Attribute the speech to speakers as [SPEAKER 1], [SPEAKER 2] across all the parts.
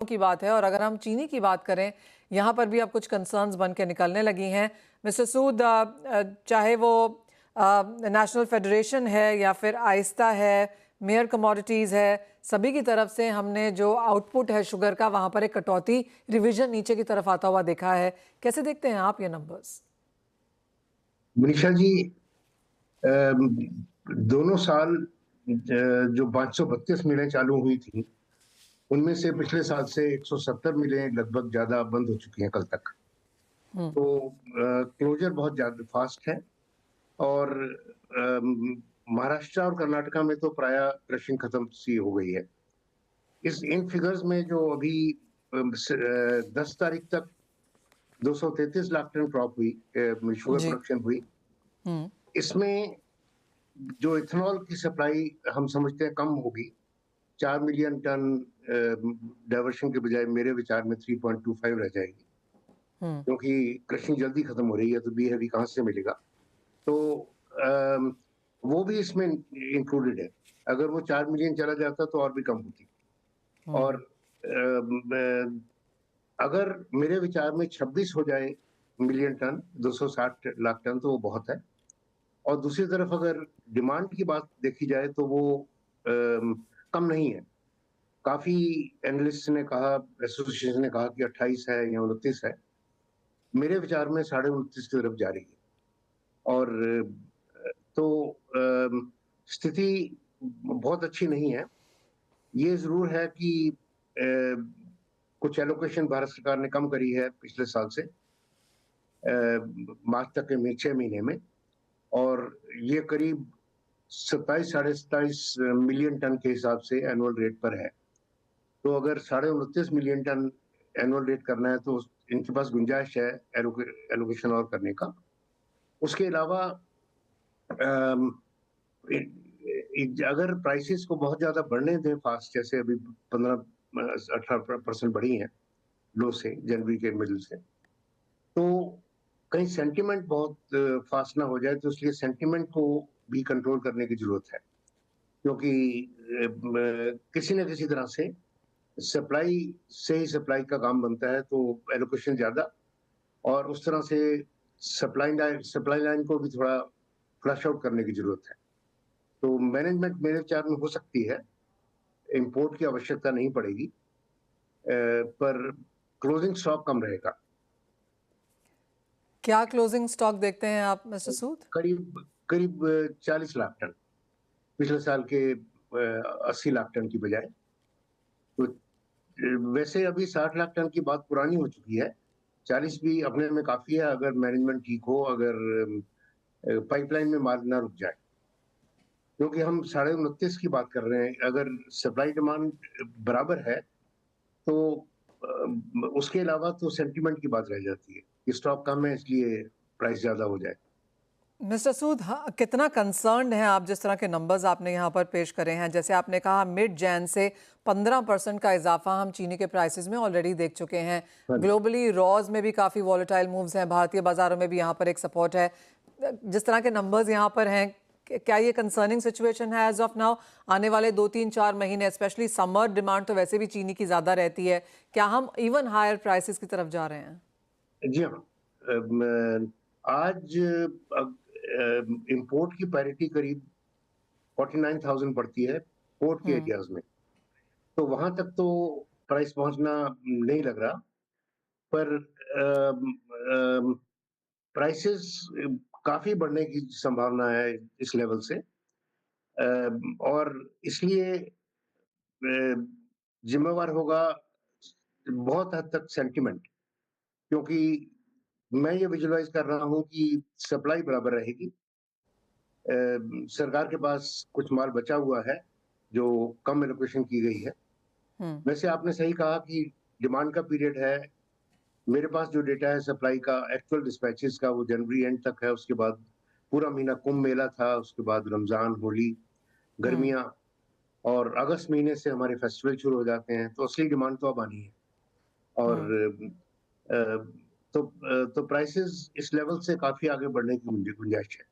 [SPEAKER 1] की बात है और अगर हम चीनी की बात करें, यहाँ पर भी अब कुछ कंसर्न्स बन के निकलने लगी हैं। मिस्टर सूद, चाहे वो नेशनल फेडरेशन है या फिर आहिस्ता है, मेयर कमोडिटीज़ है, सभी की तरफ से हमने जो आउटपुट है शुगर का, वहाँ पर एक कटौती रिवीजन नीचे की तरफ आता हुआ देखा है। कैसे देखते हैं आप ये नंबर्स?
[SPEAKER 2] मनीषा जी, दोनों साल जो 532 मिलें चालू हुई थी, उनमें से पिछले साल से 170 मिलें लगभग ज्यादा बंद हो चुकी हैं कल तक। तो क्लोजर बहुत ज्यादा फास्ट है। और महाराष्ट्र और कर्नाटका में तो प्राय क्रशिंग खत्म सी हो गई है। इन फिगर्स में जो अभी 10 तारीख तक 233 लाख टन क्रॉप हुई, शुगर
[SPEAKER 1] जी।
[SPEAKER 2] प्रोडक्शन हुई। इसमें जो इथेनॉल की सप्लाई हम समझते हैं कम होगी, 4 मिलियन टन डाइवर्शन के बजाय मेरे विचार में 3.25 रह जाएगी, क्योंकि क्रशिंग जल्दी खत्म हो रही है, तो बी हैवी कहाँ से मिलेगा। तो अम, वो भी इसमें इंक्लूडेड है। अगर वो 4 मिलियन चला जाता तो और भी कम होती। और अगर मेरे विचार में 26 हो जाए मिलियन टन, 260 लाख टन, तो वो बहुत है। और दूसरी तरफ अगर डिमांड की बात देखी जाए तो वो कम नहीं है। काफी एनालिस्ट ने कहा, एसोसिएशन ने कहा कि 28 है या 29 है। मेरे विचार में 29.5 की तरफ जा रही है। और तो स्थिति बहुत अच्छी नहीं है। ये जरूर है कि कुछ एलोकेशन भारत सरकार ने कम करी है पिछले साल से, मार्च तक के 6 महीने में। और ये करीब 27 साढ़े 27 मिलियन टन के हिसाब से एनुअल रेट पर है। तो अगर 29.5 मिलियन टन एनुअल रेट करना है तो इनके पास गुंजाइश है एलोकेशन और करने का। उसके अलावा अगर प्राइसेस को बहुत ज्यादा बढ़ने दें फास्ट, जैसे अभी 15-18% बढ़ी है लो से, जनवरी के मिडिल से, तो कहीं सेंटिमेंट बहुत फास्ट ना हो जाए। तो इसलिए सेंटिमेंट को भी कंट्रोल करने की जरूरत है, क्योंकि किसी न किसी तरह से सप्लाई से ही सप्लाई का काम बनता है। तो एलोकेशन ज्यादा, और उस तरह से सप्लाई लाइन को भी थोड़ा फ्लश आउट करने की जरूरत है। तो मैनेजमेंट मेरे विचार में हो सकती है, इंपोर्ट की आवश्यकता नहीं पड़ेगी, पर क्लोजिंग स्टॉक कम रहेगा।
[SPEAKER 1] क्या क्लोजिंग स्टॉक देखते हैं आप, मिस्टर सूद?
[SPEAKER 2] करीब करीब 40 लाख टन, पिछले साल के 80 लाख टन की बजाय। तो वैसे अभी 60 लाख टन की बात पुरानी हो चुकी है। 40 भी अपने में काफी है, अगर मैनेजमेंट ठीक हो, अगर पाइपलाइन में माल ना रुक जाए। क्योंकि हम 29.5 की बात कर रहे हैं, अगर सप्लाई डिमांड बराबर है तो उसके अलावा तो सेंटीमेंट की बात रह जाती है कि स्टॉक कम है इसलिए प्राइस ज्यादा हो जाए।
[SPEAKER 1] मिस्टर सूद, हाँ, कितना कंसर्न्ड हैं आप जिस तरह के नंबर्स आपने यहाँ पर पेश करे हैं? जैसे आपने कहा मिड जैन से 15% का इजाफा हम चीनी के प्राइसेस में ऑलरेडी देख चुके हैं।
[SPEAKER 2] हाँ जी।
[SPEAKER 1] ग्लोबली रॉज में भी काफ़ी वॉलेटाइल मूव्स हैं, भारतीय बाजारों में भी यहाँ पर एक सपोर्ट है। जिस तरह के नंबर्स यहाँ पर हैं, क्या ये कंसर्निंग सिचुएशन है एज ऑफ नाउ? आने वाले 2-3-4 महीने, स्पेशली समर डिमांड तो वैसे भी चीनी की ज़्यादा रहती है, क्या हम इवन हायर प्राइसेस की तरफ जा रहे हैं?
[SPEAKER 2] जी हाँ। आज इंपोर्ट की पैरिटी करीब 49,000 पड़ती है पोर्ट के एरियाज में। तो वहां तक तो प्राइस पहुंचना नहीं लग रहा। पर प्राइसेस काफी बढ़ने की संभावना है इस लेवल से। और इसलिए जिम्मेवार होगा बहुत हद तक सेंटिमेंट, क्योंकि मैं ये विजुअलाइज कर रहा हूँ कि सप्लाई बराबर रहेगी। सरकार के पास कुछ माल बचा हुआ है जो कम एलोकेशन की गई है। वैसे आपने सही कहा कि डिमांड का पीरियड है। मेरे पास जो डेटा है सप्लाई का, एक्चुअल डिस्पैचेस का, वो जनवरी एंड तक है। उसके बाद पूरा महीना कुंभ मेला था, उसके बाद रमजान, होली, गर्मियां, और अगस्त महीने से हमारे फेस्टिवल शुरू हो जाते हैं। तो असली डिमांड तो अब आनी है। और अ, तो प्राइसेस इस लेवल से काफी आगे बढ़ने की गुंजाइश है।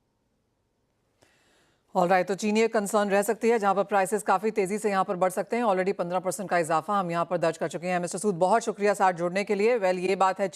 [SPEAKER 1] ऑल राइट, तो चीनी एक कंसर्न रह सकती है जहां पर प्राइसेस काफ़ी तेज़ी से यहाँ पर बढ़ सकते हैं। ऑलरेडी 15% का इजाफा हम यहाँ पर दर्ज कर चुके हैं। मिस्टर सूद, बहुत शुक्रिया साथ जुड़ने के लिए। वेल, ये बात है